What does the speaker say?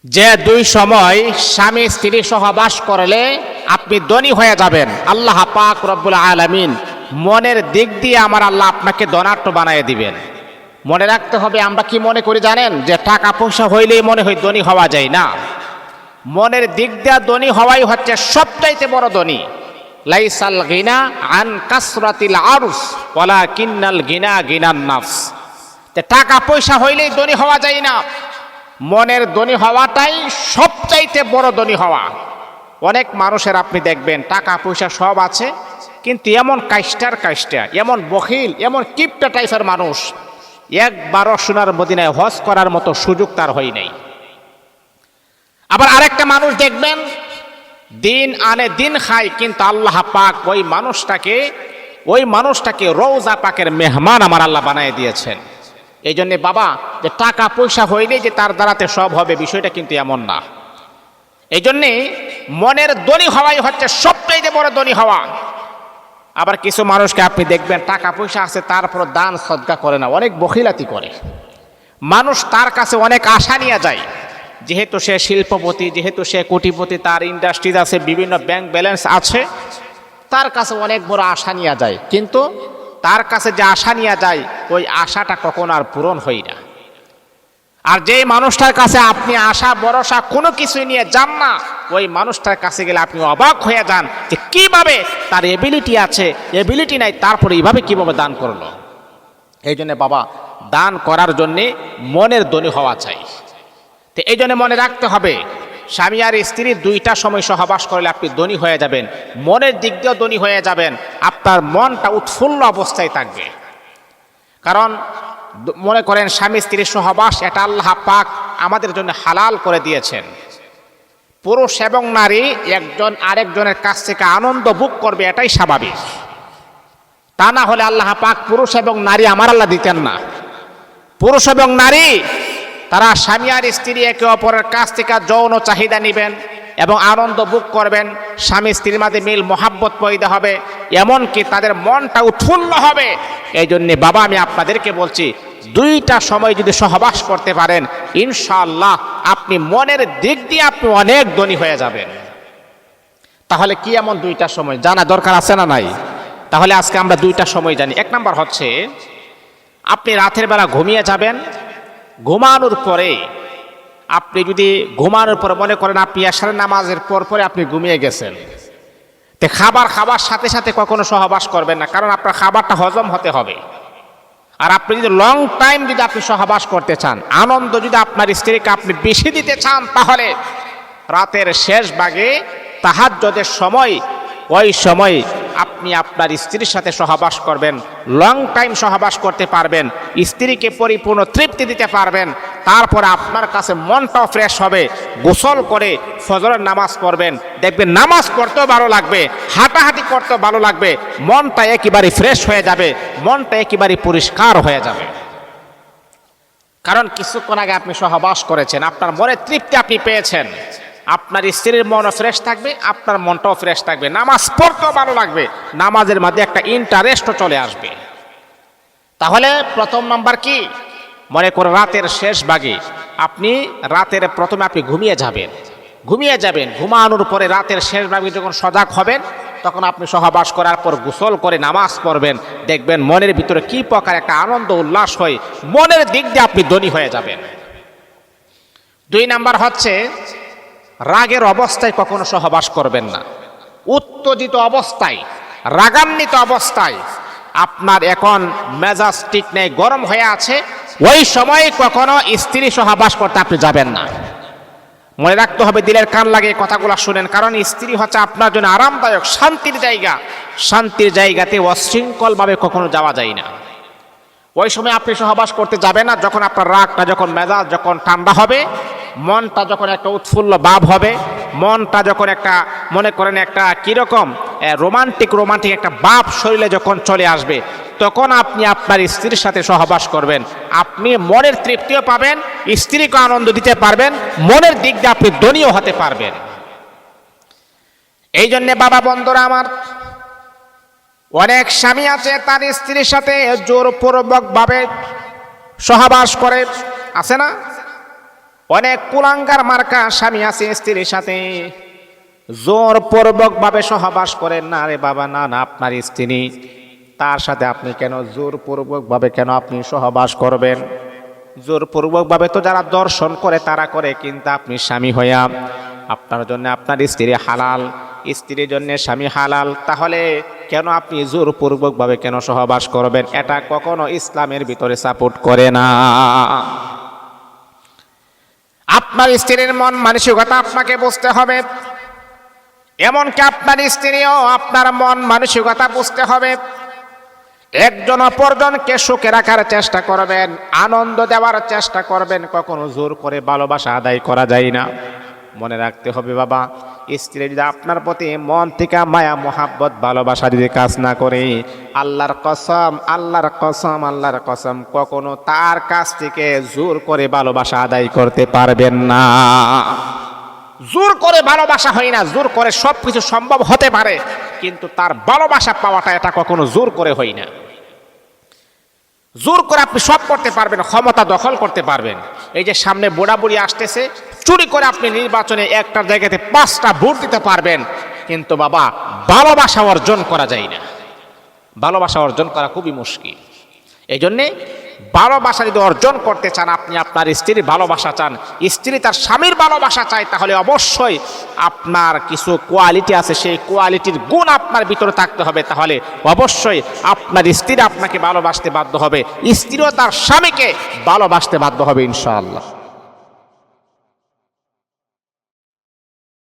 যে দুই সময় স্বামী স্ত্রী সহবাস করলে আপনি ধনী হয়ে যাবেন, আল্লাহ পাক রব্বুল আলামিন মনের দিক দিয়ে আমার আল্লাহ আপনাকে ধনাঢ্য বানিয়ে দিবেন। মনে রাখতে হবে, আমরা কি মনে করি জানেন, যে টাকা পয়সা হইলেই মনে হয় ধনী হওয়া যায় না। মনের দিক দিয়ে ধনী হওয়াই হচ্ছে সবচাইতে বড় ধনী। লাইসাল গিনা আন কাসরাতিল আরস ওয়ালাকিন্নাল গিনা গিনান নাফস। টাকা পয়সা হইলেই ধনী হওয়া যায় না, মনের ধনী হওয়াটাই সবচাইতে বড় ধনী হওয়া। অনেক মানুষের আপনি দেখবেন টাকা পয়সা সব আছে, কিন্তু এমন কাইস্টার এমন বখিল, এমন কিপটা টাইপের মানুষ, একবারও সোনার মদিনায় হজ করার মতো সুযোগ তার হয় নাই। আবার আরেকটা মানুষ দেখবেন দিন আনে দিন খায়, কিন্তু আল্লাহ পাক ওই মানুষটাকে রওজা পাকের মেহমান আমার আল্লাহ বানিয়ে দিয়েছেন। এই জন্যে বাবা, যে টাকা পয়সা হইলেই যে তার দ্বারাতে সব হবে, বিষয়টা কিন্তু এমন না। এই জন্যে মনের ধনী হওয়াই হচ্ছে সবচাইতে বড় ধনী হওয়া। আবার কিছু মানুষকে আপনি দেখবেন টাকা পয়সা আছে, তারপর দান সদকা করে না, অনেক বখিলাতি করে। মানুষ তার কাছে অনেক আশা নিয়ে যায়, যেহেতু সে শিল্পপতি, যেহেতু সে কোটিপতি, তার ইন্ডাস্ট্রিজ আছে, বিভিন্ন ব্যাংক ব্যালেন্স আছে, তার কাছে অনেক বড় আশা নিয়ে যায়, কিন্তু তার কাছে যে আশা নিয়ে যায় ওই আশাটা কখনো আর পূরণ হয় না। আর যেই মানুষটার কাছে আপনি আশা ভরসা কোনো কিছুই নিয়ে যান না, ওই মানুষটার কাছে গেলে আপনি অবাক হয়ে যান যে কিভাবে তার এবিলিটি আছে, এবিলিটি নাই, তারপরে এইভাবে কিভাবে দান করলো। এই জন্য বাবা, দান করার জন্যে মনের ধনী হওয়া চাই। তো এই জন্য মনে রাখতে হবে, স্বামী আর স্ত্রী দুইটা সময় সহবাস করলে আপনি ধনী হয়ে যাবেন, মনের দিক দিয়েও ধনী হয়ে যাবেন, আপনার মনটা উৎফুল্ল অবস্থায় থাকবে। কারণ মনে করেন স্বামী স্ত্রীর সহবাস, এটা আল্লাহ পাক আমাদের জন্য হালাল করে দিয়েছেন। পুরুষ এবং নারী একজন আরেকজনের কাছ থেকে আনন্দ ভোগ করবে, এটাই স্বাভাবিক। তা না হলে আল্লাহ পাক পুরুষ এবং নারী আমার আল্লাহ দিতেন না। পুরুষ এবং নারী তারা স্বামী আর স্ত্রী একে অপরের কাছ থেকে যৌন চাহিদা নেবেন এবং আনন্দ ভোগ করবেন। স্বামী স্ত্রীর মাঝে মিল মহাব্বত পয়দা হবে, এমনকি তাদের মনটা উৎফুল্ল হবে। এই জন্যে বাবা, আমি আপনাদেরকে বলছি, দুইটা সময় যদি সহবাস করতে পারেন, ইনশাআল্লাহ আপনি মনের দিক দিয়ে আপনি অনেক ধনী হয়ে যাবেন। তাহলে কি এমন দুইটা সময় জানা দরকার আছে না নাই? তাহলে আজকে আমরা দুইটা সময় জানি। এক নাম্বার হচ্ছে, আপনি রাতের বেলা ঘুমিয়ে যাবেন, ঘুমানোর পরে আপনি যদি ঘুমানোর পরে মনে করেন আপনি এশারের নামাজের পরে আপনি ঘুমিয়ে গেছেন, তো খাবার সাথে সাথে কখনো সহবাস করবেন না, কারণ আপনার খাবারটা হজম হতে হবে। আর আপনি যদি লং টাইম যদি আপনি সহবাস করতে চান, আনন্দ যদি আপনার স্ত্রীকে আপনি বেশি দিতে চান, তাহলে রাতের শেষ ভাগে তাহাজ্জুদের সময়, ওই সময় আপনি আপনার স্ত্রীর সাথে সহবাস করবেন, লং টাইম সহবাস করতে পারবেন, স্ত্রীকে পরিপূর্ণ তৃপ্তি দিতে পারবেন। তারপরে আপনার কাছে মনটাও ফ্রেশ হবে। গোসল করে ফজরের নামাজ পড়বেন, দেখবেন নামাজ পড়তেও ভালো লাগবে, হাঁটাহাঁটি করতেও ভালো লাগবে, মনটা একেবারে ফ্রেশ হয়ে যাবে, মনটা একেবারে পরিষ্কার হয়ে যাবে। কারণ কিছুক্ষণ আগে আপনি সহবাস করেছেন, আপনার মনের তৃপ্তি আপনি পেয়েছেন, আপনার স্ত্রীর মনও ফ্রেশ থাকবে, আপনার মনটাও ফ্রেশ থাকবে, নামাজ পড়তেও ভালো লাগবে, নামাজের মধ্যে একটা ইন্টারেস্টও চলে আসবে। তাহলে প্রথম নাম্বার কি, মনে করে রাতের শেষ ভাগে আপনি রাতের প্রথমে আপনি ঘুমিয়ে যাবেন, ঘুমানোর পরে রাতের শেষ ভাগে যখন সজাগ হবেন, তখন আপনি সহবাস করার পর গোসল করে নামাজ পড়বেন, দেখবেন মনের ভিতরে কি প্রকার একটা আনন্দ উল্লাস হয়, মনের দিক দিয়ে আপনি ধনী হয়ে যাবেন। দুই নাম্বার হচ্ছে, রাগের অবস্থায় কখনো সহবাস করবেন না। উত্তেজিত অবস্থায়, রাগান্বিত অবস্থায়, আপনার এখন মেজাজ ঠিক নেই, গরম হয়ে আছে, ওই সময় কখনো স্ত্রী সহবাস করতে আপনি যাবেন না। মনে রাখতে হবে, দিলের কান লাগিয়ে কথাগুলো শুনেন, কারণ স্ত্রী হচ্ছে আপনার জন্য আরামদায়ক শান্তির জায়গা। শান্তির জায়গাতে অশৃঙ্খলভাবে কখনো যাওয়া যায় না। ওই সময় আপনি সহবাস করতে যাবেন না যখন আপনার রাগটা, যখন মেজাজ যখন ঠান্ডা হবে, মনটা যখন একটা উৎফুল্ল ভাব হবে, মনটা যখন একটা মনে করেন একটা কীরকম রোমান্টিক একটা ভাব শরীরে যখন চলে আসবে, তখন আপনি আপনার স্ত্রীর সাথে সহবাস করবেন। আপনি মনের তৃপ্তিও পাবেন, স্ত্রীকে আনন্দ দিতে পারবেন, মনের দিক দিয়ে আপনি ধনীও হতে পারবেন। এই জন্যে বাবা বন্ধুরা আমার, অনেক স্বামী আছে তার স্ত্রীর সাথে জোরপূর্বক ভাবে সহবাস করে, আছে না? অনেক কুলাঙ্গার মার্কা স্বামী আছে স্ত্রীর সাথে জোরপূর্বক ভাবে সহবাস করেন না। রে বাবা, না না, আপনার স্ত্রী, তার সাথে আপনি কেন জোরপূর্বক ভাবে কেন আপনি সহবাস করবেন? জোরপূর্বক ভাবে তো যারা দর্শন করে তারা করে, কিন্তু আপনি স্বামী হইয়া আপনার জন্য আপনার স্ত্রী হালাল, স্ত্রীর জন্য স্বামী হালাল, তাহলে কেন আপনি জোরপূর্বক ভাবে কেন সহবাস করবেন? এটা কখনো ইসলামের ভিতরে সাপোর্ট করে না। আপনার স্ত্রীর মন মানসিকতা আপনাকে বুঝতে হবে, এমনকি আপনার স্ত্রীও আপনার মন মানসিকতা বুঝতে হবে। একজন অপরজনকে সুখে রাখার চেষ্টা করবেন, আনন্দ দেওয়ার চেষ্টা করবেন, কখনো জোর করে ভালোবাসা আদায় করা যায় না। মনে রাখতে হবে বাবা, স্ত্রী যদি আপনার প্রতি মন থেকে মায়া মোহাব্বত ভালোবাসা যদি কাজ না করে, আল্লাহর কসম, আল্লাহর কসম, আল্লাহর কসম, কখনো তার কাছ থেকে জোর করে ভালোবাসা আদায় করতে পারবেন না। জোর করে ভালোবাসা হয় না, জোর করে সবকিছু সম্ভব হতে পারে, কিন্তু তার ভালোবাসা পাওয়াটা এটা কখনো জোর করে হয় না। জোর করে আপনি সব করতে পারবেন, ক্ষমতা দখল করতে পারবেন। এই যে সামনে বুড়াবুড়ি আসতেছে, চুরি করে আপনি নির্বাচনে একটার জায়গাতে 5টা ভোট দিতে পারবেন, কিন্তু বাবা ভালোবাসা অর্জন করা যায় না। ভালোবাসা অর্জন করা খুবই মুশকিল। এই জন্যে ভালোবাসা যদি অর্জন করতে চান, আপনি আপনার স্ত্রীর ভালোবাসা চান, স্ত্রী তার স্বামীর ভালোবাসা চায়, তাহলে অবশ্যই আপনার কিছু কোয়ালিটি আছে, সেই কোয়ালিটির গুণ আপনার ভিতরে থাকতে হবে। তাহলে অবশ্যই আপনার স্ত্রী আপনাকে ভালোবাসতে বাধ্য হবে, স্ত্রীও তার স্বামীকে ভালোবাসতে বাধ্য হবে ইনশাআল্লাহ।